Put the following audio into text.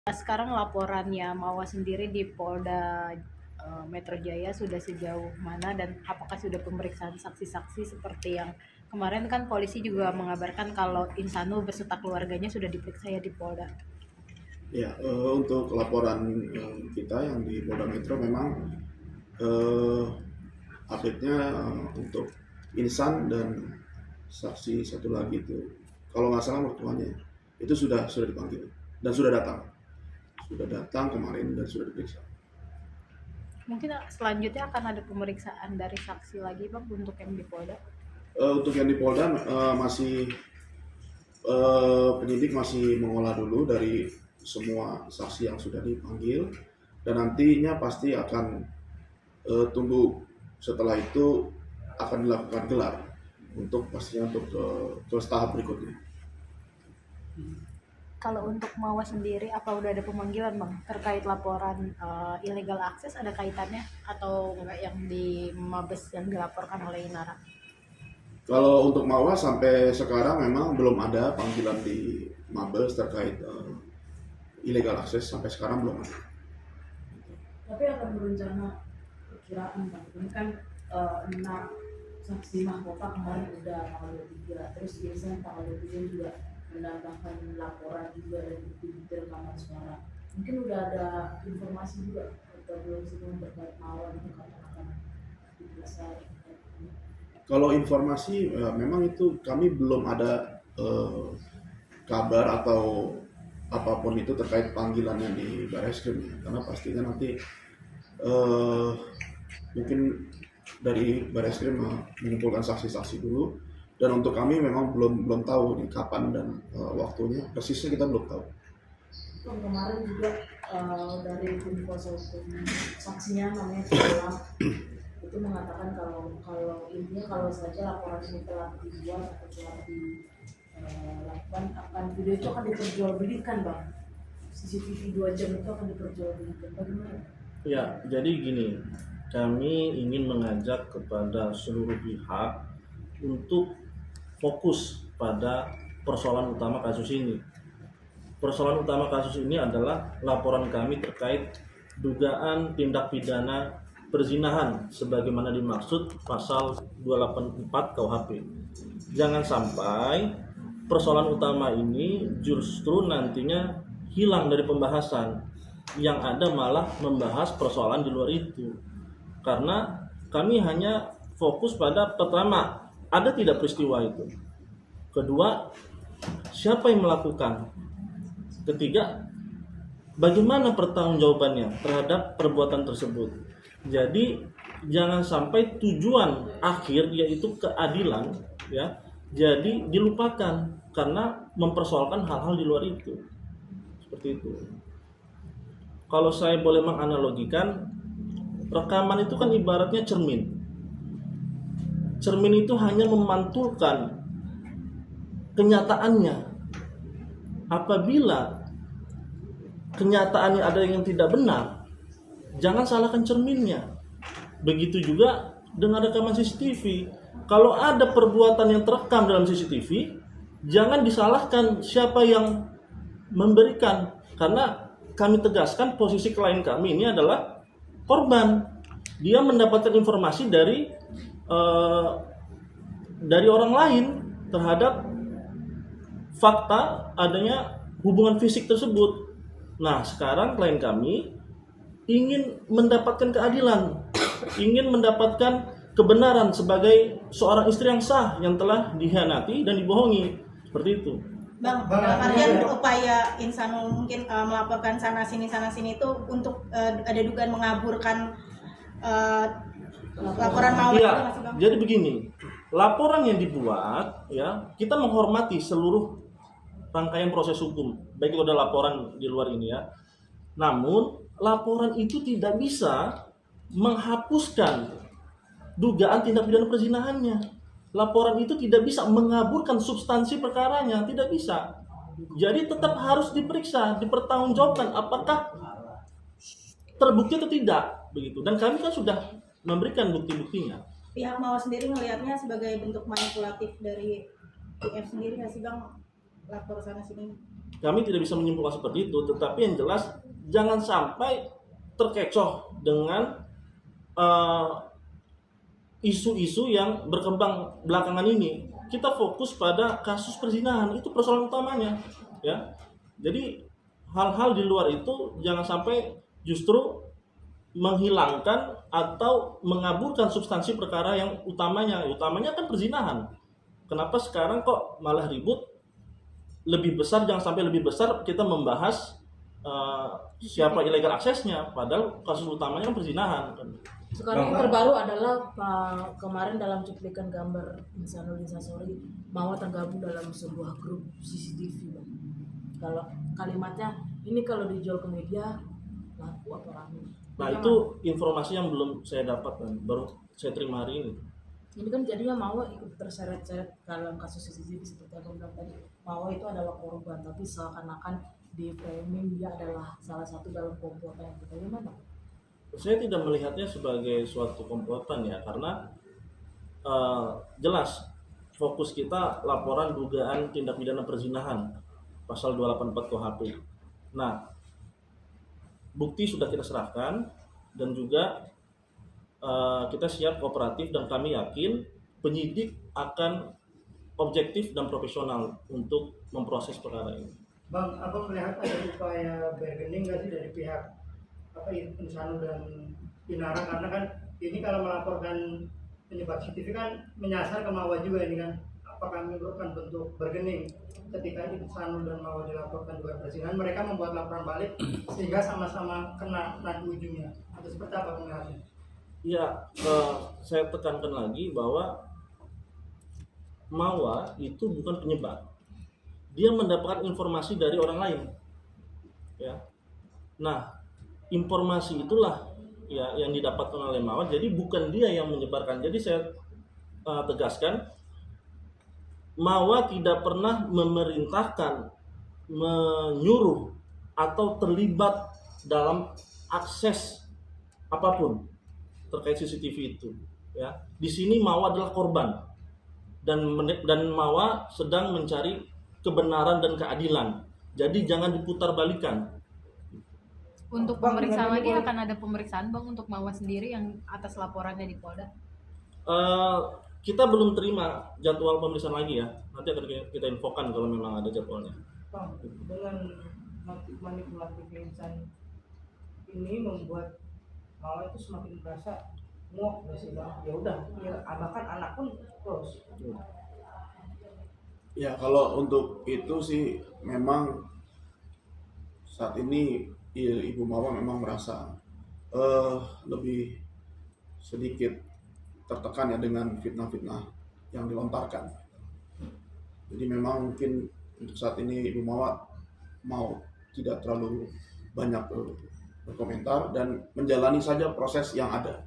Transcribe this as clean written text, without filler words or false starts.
Sekarang laporannya Mawa sendiri di Polda Metro Jaya sudah sejauh mana dan apakah sudah pemeriksaan saksi-saksi seperti yang kemarin kan polisi juga mengabarkan kalau Insanul beserta keluarganya sudah diperiksa ya di Polda. Ya, untuk laporan kita yang di Polda Metro memang eh, update-nya untuk Insan dan saksi satu lagi itu, kalau nggak salah mertuanya, itu sudah dipanggil dan sudah datang kemarin dan sudah diperiksa. Mungkin selanjutnya akan ada pemeriksaan dari saksi lagi Bang untuk yang di Polda. Untuk yang di Polda masih penyidik masih mengolah dulu dari semua saksi yang sudah dipanggil dan nantinya pasti akan tunggu setelah itu akan dilakukan gelar untuk pastinya untuk ke tahap berikutnya. Kalau untuk Mawa sendiri apa udah ada pemanggilan Bang terkait laporan illegal access, ada kaitannya atau enggak yang di Mabes yang dilaporkan oleh Inara? Kalau untuk Mawa sampai sekarang memang belum ada panggilan di Mabes terkait illegal access, sampai sekarang belum ada. Tapi akan berencana perkiraan Bang, ini kan 6 saksi mahkota kemarin udah tanggal 23, terus biasanya tanggal 23 juga menambahkan laporan juga dan bukti-bukti rekaman suara. Mungkin udah ada informasi juga atau belum sebelum terkait Mawa itu kapan akan diperiksa. Kalau informasi memang itu kami belum ada kabar atau apapun itu terkait panggilannya di Barreskrim ya. Karena pastinya nanti mungkin dari Barreskrim mengumpulkan saksi-saksi dulu, dan untuk kami memang belum tahu nih kapan dan waktunya persisnya kita belum tahu. Kemarin juga dari tim kuasa hukum saksinya namanya Salam itu mengatakan kalau intinya kalau saja laporan ini telah dibuat atau telah dilakukan, akan video itu akan diperjualbelikan Bang. CCTV 2 jam itu akan diperjualbelikan. Bagaimana? Ya, jadi gini, kami ingin mengajak kepada seluruh pihak untuk fokus pada persoalan utama kasus ini. Persoalan utama kasus ini adalah laporan kami terkait dugaan tindak pidana perzinahan sebagaimana dimaksud pasal 284 KUHP. Jangan sampai persoalan utama ini justru nantinya hilang dari pembahasan, yang ada malah membahas persoalan di luar itu. Karena kami hanya fokus pada pertama, ada tidak peristiwa itu. Kedua, siapa yang melakukan. Ketiga, bagaimana pertanggungjawabannya terhadap perbuatan tersebut. Jadi jangan sampai tujuan akhir yaitu keadilan ya jadi dilupakan karena mempersoalkan hal-hal di luar itu. Seperti itu. Kalau saya boleh menganalogikan, rekaman itu kan ibaratnya cermin. Cermin itu hanya memantulkan kenyataannya. Apabila kenyataannya ada yang tidak benar, jangan salahkan cerminnya. Begitu juga dengan rekaman CCTV. Kalau ada perbuatan yang terekam dalam CCTV, jangan disalahkan siapa yang memberikan, karena kami tegaskan posisi klien kami ini adalah korban. Dia mendapatkan informasi dari orang lain terhadap fakta adanya hubungan fisik tersebut. Nah, sekarang klien kami ingin mendapatkan keadilan, ingin mendapatkan kebenaran sebagai seorang istri yang sah yang telah dikhianati dan dibohongi. Seperti itu. Bang, dalam artian upaya Insanul mungkin melaporkan sana sini itu untuk ada dugaan mengaburkan laporan Mawa. Iya, jadi begini, laporan yang dibuat ya kita menghormati seluruh rangkaian proses hukum, baik itu ada laporan di luar ini ya. Namun laporan itu tidak bisa menghapuskan dugaan tindak pidana perzinahannya. Laporan itu tidak bisa mengaburkan substansi perkaranya, tidak bisa. Jadi tetap harus diperiksa, dipertanggungjawabkan apakah terbukti atau tidak, begitu. Dan kami kan sudah memberikan bukti-buktinya. Pihak Mawa sendiri melihatnya sebagai bentuk manipulatif dari PF sendiri nggak sih Bang, lapor sana sini? kami tidak bisa menyimpulkan seperti itu. Tetapi yang jelas jangan sampai terkecoh dengan isu-isu yang berkembang belakangan ini. Kita fokus pada kasus perzinahan, itu persoalan utamanya, ya. Jadi hal-hal di luar itu jangan sampai justru menghilangkan atau mengaburkan substansi perkara yang utamanya. Utamanya kan perzinahan. Kenapa sekarang kok malah ribut lebih besar, jangan sampai lebih besar kita membahas siapa illegal aksesnya, padahal kasus utamanya kan perzinahan. Sekarang yang terbaru adalah kemarin dalam cuplikan gambar Insanul Instastory Mawa tergabung dalam sebuah grup CCTV, Bang. Kalau kalimatnya ini kalau dijual ke media laku apa rame. Nah itu informasi yang belum saya dapat, kan baru saya terima hari ini. Ini kan jadinya Mawa ikut terseret-seret dalam kasus CCTV seperti yang bilang tadi. Mawa itu adalah korban, tapi seakan-akan di framing dia adalah salah satu dalam komplotan yang kita gimana? Saya tidak melihatnya sebagai suatu komplotan ya, karena jelas fokus kita laporan dugaan tindak pidana perzinahan pasal 284 KUHP. Nah, bukti sudah kita serahkan dan juga kita siap kooperatif, dan kami yakin penyidik akan objektif dan profesional untuk memproses perkara ini. Bang, Abang melihat ada upaya bargaining nggak sih dari pihak Insanul dan Inara, karena kan ini kalau melaporkan penyebab CCTV kan menyasar ke Mawa juga ini kan, apakah memerlukan bentuk bargaining ketika Insanul dan Mawa dilaporkan juga perzinahan, mereka membuat laporan balik sehingga sama-sama kena nanti ujungnya, atau seperti apa melihatnya? Ya, saya tekankan lagi bahwa Mawa itu bukan penyebab. Dia mendapatkan informasi dari orang lain. Ya. Nah, informasi itulah ya yang didapatkan oleh Mawa. Jadi bukan dia yang menyebarkan. Jadi saya tegaskan, Mawa tidak pernah memerintahkan, menyuruh atau terlibat dalam akses apapun terkait CCTV itu. Ya, di sini Mawa adalah korban dan Mawa sedang mencari kebenaran dan keadilan. Jadi jangan diputar balikan. Untuk Bang, pemeriksaan dengan lagi ini akan ada pemeriksaan Bang untuk Mawa sendiri yang atas laporannya di Polda. Kita belum terima jadwal pemeriksaan lagi ya. Nanti akan kita infokan kalau memang ada jadwalnya. Bang, dengan manipulatif insan ini membuat Mawa itu semakin merasa muak nggak sih Bang? Ya udah, ya, bahkan anak pun close. Ya kalau untuk itu sih memang saat ini Ibu Mawa memang merasa lebih sedikit tertekan ya dengan fitnah-fitnah yang dilontarkan. Jadi memang mungkin untuk saat ini Ibu Mawa mau tidak terlalu banyak berkomentar dan menjalani saja proses yang ada.